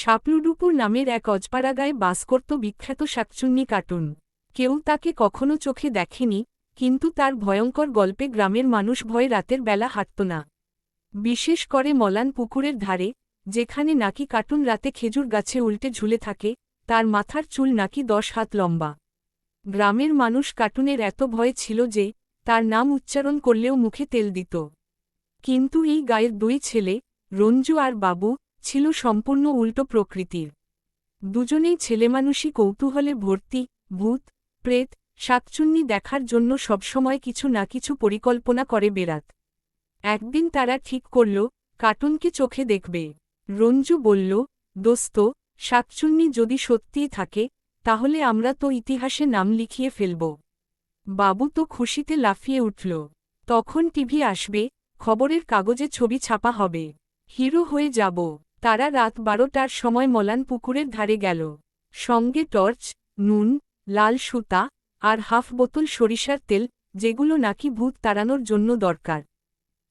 শাপলুডুপুর নামের এক অজপাড়াগায় বাস করত বিখ্যাত শাকচুন্নি কার্টুন। কেউ তাকে কখনো চোখে দেখেনি, কিন্তু তার ভয়ঙ্কর গল্পে গ্রামের মানুষ ভয়ে রাতের বেলা হাঁটত না। বিশেষ করে মলান পুকুরের ধারে, যেখানে নাকি কার্টুন রাতে খেজুর গাছে উল্টে ঝুলে থাকে, তার মাথার চুল নাকি 10 হাত লম্বা। গ্রামের মানুষ কার্টুনের এত ভয় ছিল যে, তার নাম উচ্চারণ করলেও মুখে তেল দিত। কিন্তু এই গায়ের দুই ছেলে, রঞ্জু আর বাবু, ছিল সম্পূর্ণ উল্টো প্রকৃতির। দুজনেই ছেলেমানুষই কৌতূহলে ভর্তি, ভূত, প্রেত, শাকচুন্নি দেখার জন্য সবসময় কিছু না কিছু পরিকল্পনা করে বেড়াত। একদিন তারা ঠিক করল, কার্টুনকে চোখে দেখবে। রঞ্জু বলল, দোস্ত, শাকচুন্নি যদি সত্যিই থাকে, তাহলে আমরা তো ইতিহাসে নাম লিখিয়ে ফেলব। বাবু তো খুশিতে লাফিয়ে উঠল। তখন টিভি আসবে, খবরের কাগজে ছবি ছাপা হবে, হিরো হয়ে যাব। তারা রাত 12টার সময় মলান পুকুরের ধারে গেল। সঙ্গে টর্চ, নুন, লাল সুতা, আর হাফ বোতল সরিষার তেল, যেগুলো নাকি ভূত তাড়ানোর জন্য দরকার।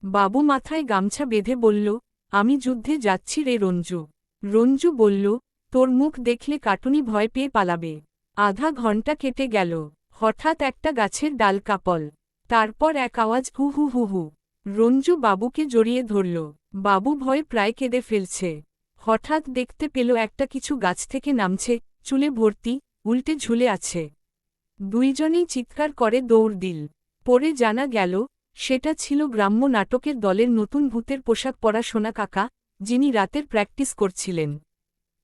বাবু মাথায় গামছা বেঁধে বলল, আমি যুদ্ধে যাচ্ছি রে রঞ্জু। রঞ্জু বলল, তোর মুখ দেখলে কার্টুনি ভয় পেয়ে পালাবে। আধা ঘন্টা কেটে গেল। হঠাৎ একটা গাছের ডাল কাঁপল। তারপর এক আওয়াজ, হু হু হু হু। রঞ্জু বাবুকে জড়িয়ে ধরল। বাবু ভয় প্রায় কেঁদে ফেলছে। হঠাৎ দেখতে পেল একটা কিছু গাছ থেকে নামছে, চুলে ভর্তি, উল্টে ঝুলে আছে। দুইজনেই চিৎকার করে দৌড় দিল। পরে জানা গেল, সেটা ছিল গ্রাম্য নাটকের দলের নতুন ভূতের পোশাক পরা সোনা কাকা, যিনি রাতের প্র্যাকটিস করছিলেন।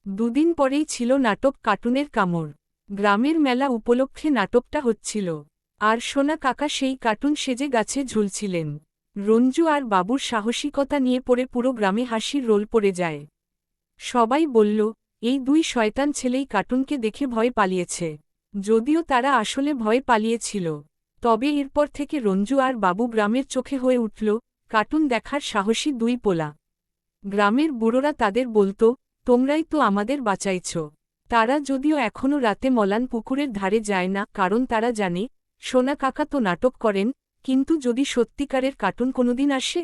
দুদিন পরেই ছিল নাটক কার্টুনের কামড়। গ্রামের মেলা উপলক্ষে নাটকটা হচ্ছিল, আর সোনা কাকা সেই কার্টুন সেজে গাছে ঝুলছিলেন। রঞ্জু আর বাবুর সাহসিকতা নিয়ে পড়ে পুরো গ্রামে হাসির রোল পড়ে যায়। সবাই বলল, এই দুই শয়তান ছেলেই কার্টুনকে দেখে ভয় পালিয়েছে। যদিও তারা আসলে ভয় পালিয়েছিল, তবে এরপর থেকে রঞ্জু আর বাবু গ্রামের চোখে হয়ে উঠল কার্টুন দেখার সাহসী দুই পোলা। গ্রামের বুড়োরা তাদের বলতো, তোমরাই তো আমাদের বাঁচাইছ। তারা যদিও এখনও রাতে মলান পুকুরের ধারে যায় না, কারণ তারা জানে, সোনা কাকা তো নাটক করেন, কিন্তু যদি সত্যিকারের কার্টুন কোনোদিন আসে,